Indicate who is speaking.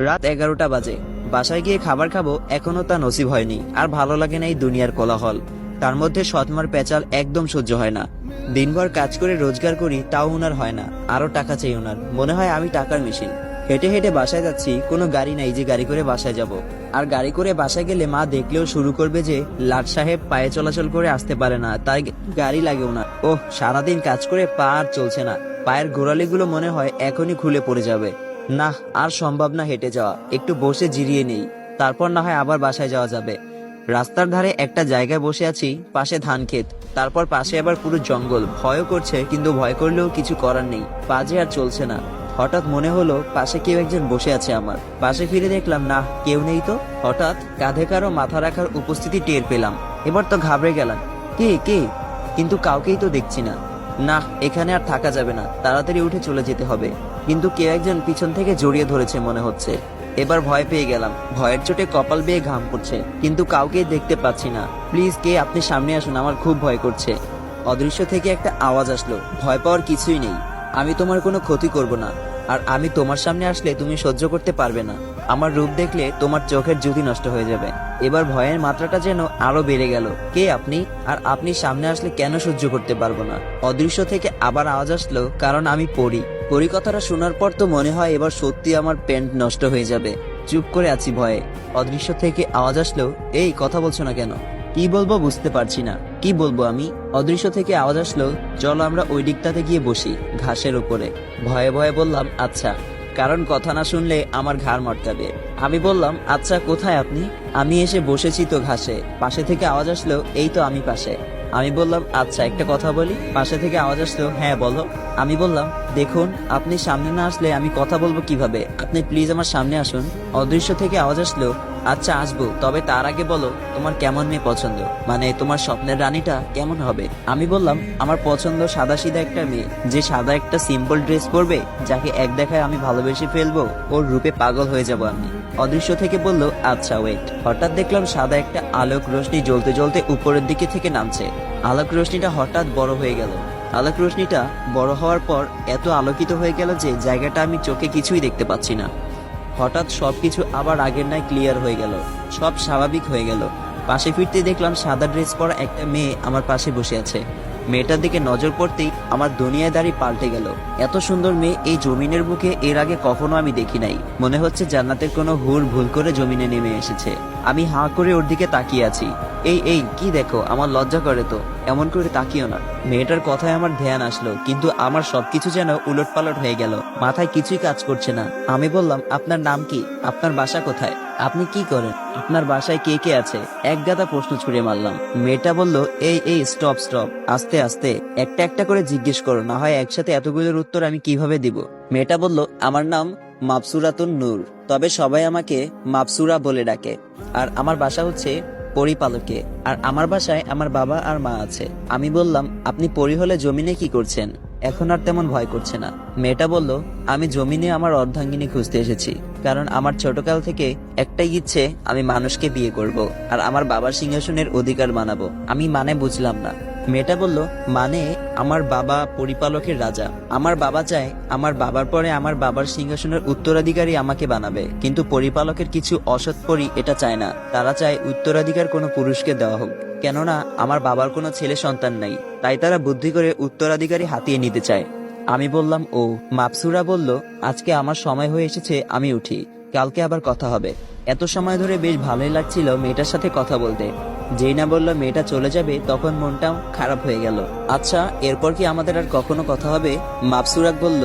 Speaker 1: রাত 11টা বাজে। বাসায় গিয়ে খাবার খাবো, এখনো তা নসিব হয়নি। আর ভালো লাগে না এই দুনিয়ার কোলাহল। তার মধ্যে সৎমার পেঁচাল একদম সহ্য হয় না। দিনভর কাজ করে রোজগার করি, তাও উনার হয় না, আরো টাকা চাই উনার। মনে হয় আমি টাকার মেশিন। হেঁটে হেঁটে বাসায় যাচ্ছি, কোনো গাড়ি নাই যে গাড়ি করে বাসায় যাব। আর গাড়ি করে বাসায় গেলে মা দেখলেও শুরু করবে যে লাট সাহেব পায়ে চলাচল করে আসতে পারে না, তাই গাড়ি লাগে ওনার। ওহ, সারাদিন কাজ করে পা আর চলছে না। পায়ের গোড়ালিগুলো মনে হয় এখনই খুলে পড়ে যাবে। না, আর সম্ভব না হেঁটে যাওয়া। একটু বসে জিরিয়ে নেই, তারপর না হয় আবার বাসায় যাওয়া যাবে। রাস্তার ধারে একটা জায়গায় বসে আছি, পাশে ধান ক্ষেত, তারপর পাশে আবার পুরো জঙ্গল। ভয়ও করছে, কিন্তু ভয় করলেও কিছু করার নেই, পাজে আর চলছে না। হঠাৎ মনে হলো পাশে কেউ একজন বসে আছে আমার। পাশে ফিরে দেখলাম না, কেউ নেই তো। হঠাৎ কাঁধে কারো মাথা রাখার উপস্থিতি টের পেলাম। এবার তো ঘাবড়ে গেলাম, কে কে, কিন্তু কাউকেই তো দেখছি না। না, এখানে আর থাকা যাবে না, তাড়াতাড়ি উঠে চলে যেতে হবে। কিন্তু কেউ একজন পিছন থেকে জড়িয়ে ধরেছে মনে হচ্ছে। এবার ভয় পেয়ে গেলাম, ভয়ের চোটে কপাল বেয়ে ঘাম পড়ছে, কিন্তু কাউকে দেখতে পাচ্ছি না। প্লিজ কে, আপনি সামনে আসুন, আমার খুব ভয় করছে। অদৃশ্য থেকে একটা আওয়াজ আসলো, ভয় পাওয়ার কিছুই নেই, আমি তোমার কোনো ক্ষতি করব না। আর আমি তোমার সামনে আসলে তুমি সহ্য করতে পারবে না। আমার রূপ দেখলে তোমার চোখের জ্যোতি নষ্ট হয়ে যাবে। এবার ভয়ের মাত্রাটা যেন আরো বেড়ে গেল। কে আপনি? আর আপনি সামনে আসলে কেন সহ্য করতে পারবো না? অদৃশ্য থেকে আবার আওয়াজ আসলো, কারণ আমি পড়ি। পরি কথাটা শোনার পর তো মনে হয় এবার সত্যি আমার প্যান্ট নষ্ট হয়ে যাবে। চুপ করে আছি ভয়ে। অদৃশ্য থেকে আওয়াজ আসলো, এই কথা বলছো না কেন? কি বলবো বুঝতে পারছি না। কি বলবো আমি? অদৃশ্য থেকে আওয়াজ আসলো, চলো আমরা ওই দিকটাতে গিয়ে বসি, ঘাসের উপরে। ভয়ে ভয়ে বললাম আচ্ছা, কারণ কথা না শুনলে আমার ঘাড় মটকাবে। আমি বললাম আচ্ছা, কোথায় আপনি? আমি এসে বসেছি তো ঘাসে। পাশে থেকে আওয়াজ আসলো, এই তো আমি পাশে। আমি বললাম আচ্ছা, একটা কথা বলি। পাশে থেকে আওয়াজ আসলো, হ্যাঁ বলো। আমি বললাম দেখুন, আপনি সামনে না আসলে আমি কথা বলবো কিভাবে? আপনি প্লিজ আমার সামনে আসুন। অদৃশ্য থেকে আওয়াজ আসলো, আচ্ছা আসবো, তবে তার আগে বলো তোমার কেমন মেয়ে পছন্দ, মানে তোমার স্বপ্নের রানীটা কেমন হবে? আমি বললাম আমার পছন্দ সাদা সিধা একটা মেয়ে, যে সাদা একটা সিম্পল ড্রেস পরবে, যাকে এক দেখায় আমি ভালোবেসে ফেলবো, ওর রূপে পাগল হয়ে যাব আমি। অদৃশ্য থেকে বলল আচ্ছা ওয়েট। হঠাৎ দেখলাম সাদা একটা আলোক রোশনি জ্বলতে জ্বলতে উপরের দিকে থেকে নামছে। আলোক রোশনিটা হঠাৎ বড় হয়ে গেল। আলোক রোশনিটা বড় হওয়ার পর এত আলোকিত হয়ে গেল যে জায়গাটা আমি চোখে কিছুই দেখতে পাচ্ছি না। হঠাৎ সবকিছু আবার আগের ন্যায় ক্লিয়ার হয়ে গেল, সব স্বাভাবিক হয়ে গেল। পাশে ফিরতে দেখলাম সাদা ড্রেস পরা একটা মেয়ে আমার পাশে বসে আছে। মেয়েটার দিকে নজর পড়তেই আমার দুনিয়াদারি পাল্টে গেল। এত সুন্দর মেয়ে এই জমিনের বুকে এর আগে কখনো আমি দেখি নাই। মনে হচ্ছে জান্নাতের কোনো হুর ভুল করে জমিনে নেমে এসেছে। আমি হাঁ করে ওর দিকে তাকিয়ে আছি। এই এই কি দেখো, আমার লজ্জা করে তো, এমন করে তাকিও না। মেয়েটার কথায় আমার ধ্যান আসলো, কিন্তু আমার সবকিছু যেন উলটপালট হয়ে গেল, মাথায় কিছুই কাজ করছে না। আমি বললাম আপনার নাম কি? আপনার বাসা কোথায়? আপনি কি করেন? আপনার বাসায় কে কে আছে? এক গাদা প্রশ্ন ছুড়ে মারলাম। মেয়েটা বলল এই এই স্টপ স্টপ, আস্তে আস্তে, একটা একটা করে জিজ্ঞেস করো, না হয় একসাথে এতগুলোর উত্তর আমি কিভাবে দিব? মেয়েটা বলল আমার নাম মাবসুরাতুন নূর, তবে সবাই আমাকে মাবসুরা বলে ডাকে। আর আমার বাসা হচ্ছে পরিপালকে। আর আমার বাসায় আমার বাবা আর মা আছে। আমি বললাম আপনি পরি হলে জমিনে কি করছেন? এখন আর তেমন ভয় করছে না। মেয়েটা বলল আমি জমিনে আমার অর্ধাঙ্গিনী খুঁজতে এসেছি, কারণ আমার ছোটকাল থেকে একটাই ইচ্ছে, আমি মানুষকে বিয়ে করব আর আমার বাবার সিংহাসনের অধিকার বানাবো। আমি মানে বুঝলাম না। মেয়েটা বলল মানে আমার বাবা পরিপালকের রাজা। আমার বাবা চায় আমার বাবার পরে আমার বাবার সিংহাসনের উত্তরাধিকারী আমাকে বানাবে, কিন্তু পরিপালকের কিছু অসৎ পরি এটা চায় না। তারা চায় উত্তরাধিকার কোনো পুরুষকে দেওয়া হোক, কেননা আমার বাবার কোনো ছেলে সন্তান নাই, তাই তারা বুদ্ধি করে উত্তরাধিকারী হাতিয়ে নিতে চায়। আমি বললাম ও। মাবসুরা বলল আজকে আমার সময় হয়ে এসেছে, আমি উঠি, কালকে আবার কথা হবে। এত সময় ধরে বেশ ভালোই লাগছিল মেয়েটার সাথে কথা বলতে। যেই না বললো মেয়েটা চলে যাবে, তখন মনটাও খারাপ হয়ে গেল। আচ্ছা, এরপর কি আমাদের আর কখনো কথা হবে? মাবসুরা বলল